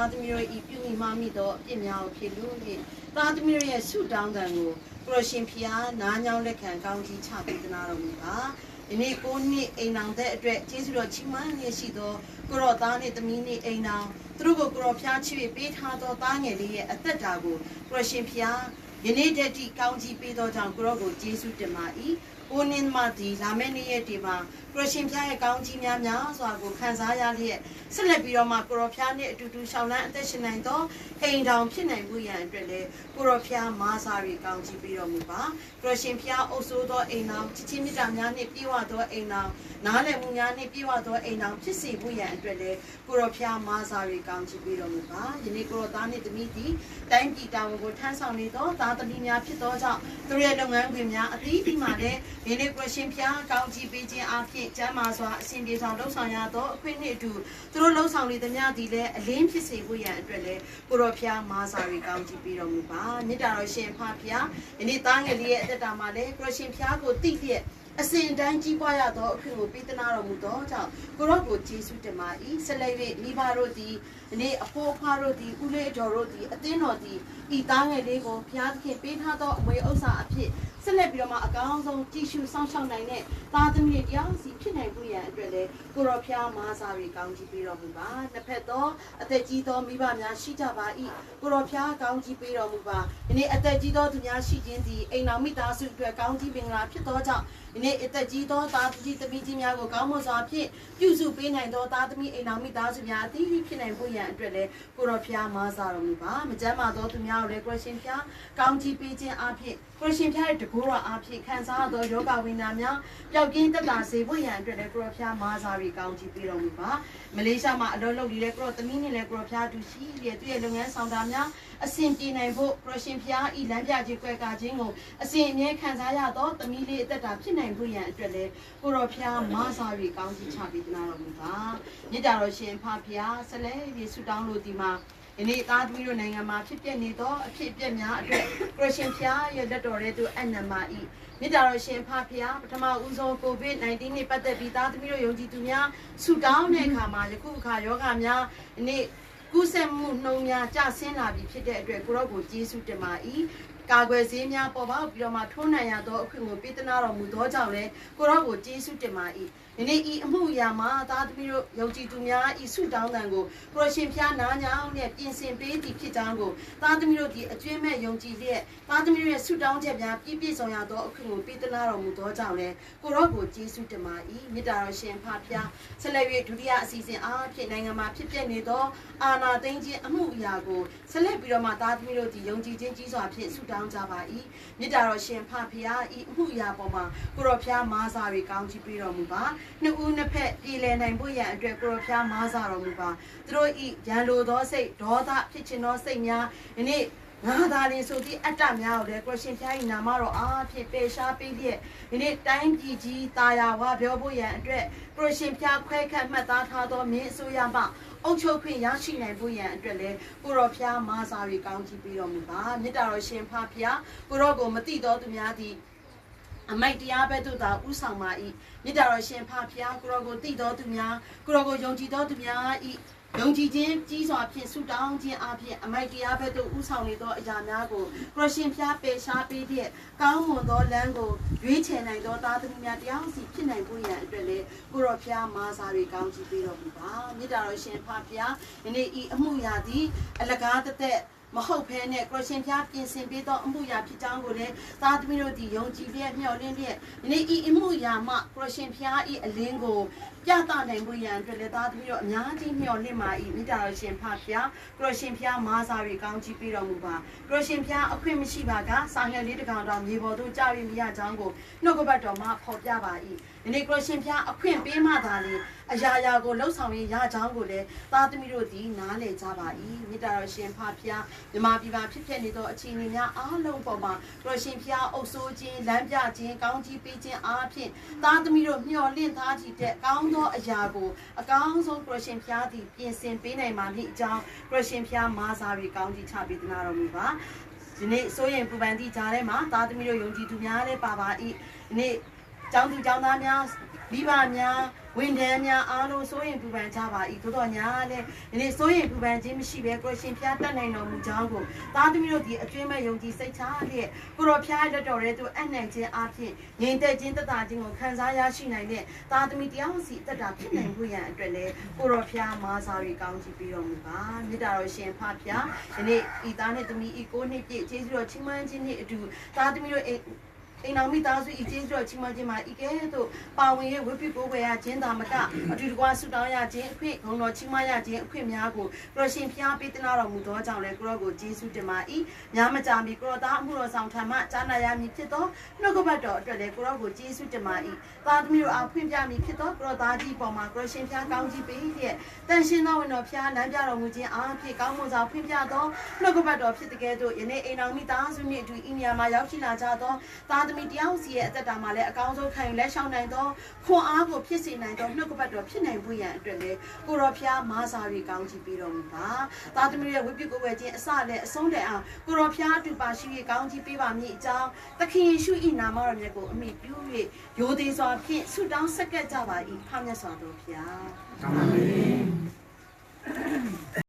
သားသမီးတို့ဤပြုမိမှမိသောအပြစ်များကိုဖြေလို့၍သားသမီးတို့ရဲ့ဆုတောင်းတန်ကိုကိုရရှင်ဖျားနားညောင်းလက်ခံကောင်းကြီးချပေးသနာတော်မူပါဒီနေ့ကိုနှစ်အိမ်အောင်တဲ့အတွက်ကျေးဇူးတော်ချီးမွမ်းရရှိသောကိုရောသားနဲ့သမီးနဲ့အိမ်အောင်သူတို့ကိုကိုရောဖျားချစ်ပေးထားသောသားငယ်လေးရဲ့အသက်တာကိုကိုရရှင်ဖျားယနေ့တည်းတိကောင်းကြီးပေးသောကြောင့်ကိုရောကိုကျေးဇူးတင်ပါ၏ကိုနင်းမဒီလာမယ့်နေ့ရက်ဒီမှာကိုရရှင်ဖျားရဲ့ကောင်းကြီးများများစွာကိုခံစားရလျက်ဆက်လက်ပြီးတော့မှကိုရောဖျားနဲ့အတူတူရှောင်းလန်းအသက်ရှင်နိုင်သောအိမ်တော်ဖြစ်နိုင်မှုရန်အတွက်လည်းကိုရောဖျားမာစာရီကောင်းကြီးပေးတော်မူပါကိုရရှင်ဖျားအုပ်စိုးသောအိမ်တော်ချစ်ချင်းမြတ်တာများနှင့်ပြည့်ဝသောအိမ်တော်နားလည်မှုများနှင့်ပြည့်ဝသောအိမ်တော်ဖြစ်စေမှုရန်အတွက်လည်းကိုရောဖျားမာစာရီကောင်းကြီးပေးတော်မူပါယနေ့ကိုရောသားနှင့်သမီးသည်တိုင်းပြည်တာဝန်ကိုထမ်းဆောင်နေသောသားသမီးများဖြစ်သောကြောင့်သူတို့ရဲ့လုပ်ငန်းခွင်များအသီးသီးမှလည်းယနေ့ကိုရရှင်ဖျားကောင်းကြီးပေးခြင်းအဖြစ်ကျမ်းမာစွာအစဉ်ပြေဆောင်လှုပ်ဆောင်ရသောအခွင့်နှင့်အတူသူတို့လှုပ်ဆောင်နေသမျှသည်လည်းအလင်းဖြစ်စေဖို့ရန်အတွက်လည်းကိုရောဖျားမာစာရီကောင်းကြီးပေးတော်မူပါမေတ္တာတော်ရှင်ဖဖျားယနေ့သားငယ်လေးရဲ့အသက်တာမှာလည်းကိုရရှင်ဖျားကိုသိလျက်အစဉ်တိုင်းကြီးပွားရသောအခွင့်ကိုပေးသနာတော်မူသောကြောင့်ကိုရောကိုကျေးဇူးတင်ပါ၏ဆက်လက်၍မိဘတို့သည်ဒီနေ့အဖိုးအဖွားတို့သည်ဦးလေးတော်တို့သည်အသင်းတော်သည်ဤသားငယ်လေးကိုဘုရားသခင်ပေးထားသောအမွေဥစ္စာအဖြစ်ဆက်လက်ပြီးတော့မှအကောင်းဆုံးကြည့်ရှုစောင့်ရှောက်နိုင်တဲ့သားသမီးတရားစီဖြစ်နိုင်မှုရန်အတွက်လည်းကိုရောဖျားမာစာရီကောင်းကြီးပေးတော်မူပါနှစ်ဖက်သောအသက်ကြီးသောမိဘများရှိကြပါ၏ကိုရောဖျားကောင်းကြီးပေးတော်မူပါဒီနေ့အသက်ကြီးသောသူများရှိခြင်းသည်အိမ်တော်မိသားစုအတွက်ကောင်းကြီးပင်လာဖြစ်သောကြောင့်ဒီနေ့အသက်ကြီးသောသားသမီးကြီးများကိုကောင်းမွန်စွာဖြင့်ပြုစုပေးနိုင်သောသားသမီးအိမ်တော်မိသားစုများအသီးသီးဖြစ်နိုင်ဖို့ရန်အတွက်လည်းကိုရောဖျားမာစာတော်မူပါမကျမ်းမာသောသူများကိုလည်းကိုရှင်ဖျားကောင်းကြီးပေးခြင်းအဖြစ်ကိုရှင်ဖျားရဲ့တကူတော်အဖြစ်ခံစားသောယောဂဝိညာဉ်များပျောက်ကင်းတက်တာစေဖို့ရန်အတွက်လည်းကိုရောဖျားမာစာရီကောင်းကြီးပေးတော်မူပါမလေးရှားမှာအလုပ်လုပ်နေတဲ့ကိုရောသမီးနဲ့လည်းကိုရောဖျားတူရှိရဲ့သူရဲ့လုပ်ငန်းဆောင်တာများအစဉ်ပြေနိုင်ဖို့ကိုရှင်ဖျားဤလမ်းပြခြင်းကွယ်ကာခြင်းကိုအစဉ်အမြဲခံစားရသောသမီးလေးအသက်တာဖြစ်နိုင်ဖို့ရန်အတွက်လည်းကိုရောဖျားမာစာရီကောင်းကြီးချပေးသနာတော်မူပါမြတ်တော်ရှင်ဖဖျားဆက်လက်ပြီးဆုတောင်းလို့ဒီမှာဒီနေ့သားသမီးတို့နိုင်ငံမှာဖြစ်ပျက်နေသောအဖြစ်အပျက်များအတွက်ကိုရှင်ဖျားရဲ့လက်တော်ရဲ့သူအနန္မာဤမြတ်တော်ရှင်ဖဖျားပထမဦးဆုံး COVID-19 နဲ့ပတ်သက်ပြီးသားသမီးတို့ယုံကြည်သူများဆုတောင်းတဲ့အခါမှာယခုအခါယောဂများဒီနေ့ကုသမှုနှုံများကျဆင်းလာပြီဖြစ်တဲ့အတွက်ကိုရောကိုကျေးဇူးတင်ပါ၏ကာကွယ်ဆေးများပေါ်ပေါက်ပြီးတော့မှထိုးနိုင်ရသောအခွင့်ကိုပေးသနာတော်မူသောကြောင့်လည်းကိုရောကိုကျေးဇူးတင်ပါ၏ဒီနေ့ဤအမှုအရာမှာသားသမီးတို့ယုံကြည်သူများဤဆုတောင်းတန်ကိုကိုရရှင်ဖျားနားညောင်းနဲ့ပြင်ဆင်ပေးသည်ဖြစ်ကြောင်းကိုသားသမီးတို့ဒီအကျွမ်းမဲ့ယုံကြည်လျက်သားသမီးတို့ရဲ့ဆုတောင်းချက်များပြည့်ပြည့်စုံရသောအခွင့်ကိုပေးသနာတော်မူသောကြောင့်လည်းကိုရောကိုကျေးဇူးတင်ပါ၏မေတ္တာတော်ရှင်ဖဖျားဆက်လက်၍ဒုတိယအစီအစဉ်အားဖြင့်နိုင်ငံမှာဖြစ်ပျက်နေသောအာဏာသိမ်းခြင်းအမှုအရာကိုဆက်လက်ပြီးတော့မှသားသမီးတို့ဒီယုံကြည်ခြင်းကြီးစွာဖြင့်ဆုတောင်းကြပါ၏မေတ္တာတော်ရှင်ဖဖျားဤအမှုအရာပေါ်မှာကိုရောဖျားမာစာရီကောင်းကြီးပေးတော်မူပါနှစ်ဦးနှစ်ဖက်ပြည်လည်နိုင်ဖို့ရန်အတွက်ကိုရောဖျားမာစာတော်မူပါသူတို့ဤရန်လိုသောစိတ်ဒေါသဖြစ်ခြင်းသောစိတ်များဒီနေ့ငါသာရင်ဆိုသည့်အတ္တများကိုလည်းကိုရှင်ဖျား၏နာမတော်အားဖြင့်ပေရှားပေးလျက်ဒီနေ့တိုင်းပြည်ကြီးတာယာဝပြောဖို့ရန်အတွက်ကိုရှင်ဖျားခွဲခန့်မှတ်သားထားသောမင်းအစိုးရမှအုပ်ချုပ်ခွင့်ရရှိနိုင်ဖို့ရန်အတွက်လည်းကိုရောဖျားမာစာရီကောင်းကြီးပေးတော်မူပါမေတ္တာတော်ရှင်ဖဖျားကိုရောကိုမတိတော်သူများသည်အမိုက်တရားဘက်သို့သာဥဆောင်ပါ၏မေတ္တာတော်ရှင်ဖဖျားကိုရောကိုတိတော်သူများကိုရောကိုယုံကြည်တော်သူများ၏ယုံကြည်ခြင်းကြီးစွာဖြင့်ဆုတောင်းခြင်းအပြင်အမိုက်တရားဘက်သို့ဥဆောင်နေသောအရာများကိုခရစ်ရှင်ဖျားပေရှားပေးတဲ့ကောင်းမွန်သောလမ်းကိုရွေးချယ်နိုင်သောသားသမီးများတရားစီဖြစ်နိုင်ဖို့ရန်အတွက်လည်းကိုရောဖျားမာစာတွေကောင်းချီးပေးတော်မူပါမေတ္တာတော်ရှင်ဖဖျားယနေ့ဤအမှုရာသည်အလကားသက်မဟုတ်ဘဲနဲ့ခရစ်ရှင်ဖျားပြင်ဆင်ပေးသောအမှုရာဖြစ်ကြောင်းကိုလည်းသားသမီးတို့ဒီယုံကြည်လျက်မျှော်လင့်လျက်ယနေ့ဤအမှုရာမှခရစ်ရှင်ဖျားဤအလင်းကိုပြသနိုင်ဖို့ရန်အတွက်လည်းသားသမီးတို့အများကြီးမျှော်လင့်ပါ၏မေတ္တာတော်ရှင်ဖဖျားခရစ်ရှင်ဖျားမာစာတွေကောင်းချီးပေးတော်မူပါခရစ်ရှင်ဖျားအခွင့်မရှိပါကစာငယ်လေးတစ်ကောင်တောင်မြေပေါ်သို့ကြာပြီးမရကြောင်းကိုနှုတ်ကပတ်တော်မှာဖော်ပြပါ၏ဒီနေ့ခရစ်ရှင်ဖျားအခွင့်ပေးမှသာလေအရာရာကိုလှုပ်ဆောင်ရကြောင်းကိုလည်းသားသမီးတို့ဒီနားလည်ကြပါ၏မေတ္တာတော်ရှင်ဖဖျားမြမပြပါဖြစ်ဖြစ်နေသောအခြေအနေများအားလုံးပေါ်မှာခရစ်ရှင်ဖျားအုပ်စိုးခြင်းလမ်းပြခြင်းကောင်းချီးပေးခြင်းအားဖြင့်သားသမီးတို့မျှော်လင့်သားကြည့်တဲ့ကောင်းသောအရာကိုအကောင်းဆုံးခရစ်ရှင်ဖျားသည်ပြင်ဆင်ပေးနိုင်ပါမည်အကြောင်းခရစ်ရှင်ဖျားမာစာတွေကောင်းချီးချပေးသနာတော်မူပါဒီနေ့စိုးရင်ပူပန်သည့်ကြားထဲမှာသားသမီးတို့ယုံကြည်သူများလည်းပါပါ၏ဒီနေ့ ကျောင်းသူကျောင်းသားများမိဘများဝန်ထမ်းများအားလုံးစိုးရင်ပူပန်ကြပါ၏သို့တော်ညာလည်းဒီနေ့စိုးရင်ပူပန်ခြင်းမရှိဘဲကိုရှင်ဖျားတတ်နိုင်တော်မူကြောင်းကိုသားသမီးတို့ဒီအကျွမ်းမဲ့ယုံကြည်စိတ်ချလျက်ကိုတော်ဖျားလက်တော်ရဲသူအနှံ့ခြင်းအပြင်ငြိမ်သက်ခြင်းတတ်တာခြင်းကိုခံစားရရှိနိုင်တဲ့သားသမီးတယောက်စီတက်တာဖြစ်နိုင်ဖို့ရန်အတွက်လည်းကိုတော်ဖျားမာစာရီကောင်းချီးပေးတော်မူပါမေတ္တာတော်ရှင်ဖဖျားဒီနေ့ဤသားနဲ့သမီးဤကိုနှစ်ပြည့်ကျေးဇူးတော်ချီးမွမ်းခြင်းနှင့်အတူသားသမီးတို့အိမ်တော်မိသားစုဤကျေးဇူးတော်ချီးမွမ်းခြင်းမှာဤကဲ့သို့ပါဝင်ရဝိပိကိုဝယ်ရခြင်းသာမကအတူတကွဆုတောင်းရခြင်းအခွင့်ဂုဏ်တော်ချီးမွမ်းရခြင်းအခွင့်များကိုကိုရရှင်ဖျားပေးသနာတော်မူသောကြောင့်လည်းကိုရောကိုကျေးဇူးတင်ပါ၏များမကြာမီကိုရောသားအမှုတော်ဆောင်ထံမှကြားနာရမည်ဖြစ်သောနှုတ်ကပတ်တော်အတွက်လည်းကိုရောကိုကျေးဇူးတင်ပါ၏သားသမီးတို့အားဖွင့်ပြမည်ဖြစ်သောကိုရောသားကြီးပေါ်မှာကိုရရှင်ဖျားကောင်းကြီးပေးလျက်တန်ရှင်သောဝင်တော်ဖျားလမ်းပြတော်မူခြင်းအားဖြင့်ကောင်းမွန်စွာဖွင့်ပြသောနှုတ်ကပတ်တော်ဖြစ်တဲ့ကဲ့သို့ယနေ့အိမ်တော်မိသားစုနှင့်အတူဤနေရာမှာရောက်ရှိလာကြသောသားသမီးတယောက်စီရဲ့အသက်တာမှာလည်းအကောင်းဆုံးခံယူလက်ရှောင်နိုင်သောခွန်အားကိုဖြစ်စေနိုင်သောနှုတ်ကပတ်တော်ဖြစ်နိုင်ဖို့ရန်အတွက်လည်းကိုရောဖျားမာစာရီကောင်းချီးပေးတော်မူပါသားသမီးရဲ့ဝိပုကိုယ်ဝယ်ခြင်းအစလည်းအဆုံးတည်းအောင်ကိုရောဖျားအတူပါရှိ၍ကောင်းချီးပေးပါမည်အကြောင်းသခင်ယေရှု၏နာမတော်မြတ်ကိုအမိပြု၍ရိုသေစွာဖြင့်ဆုတောင်းဆက်ကပ်ကြပါ၏ဖခင်မြတ်စွာဘုရားအာမင်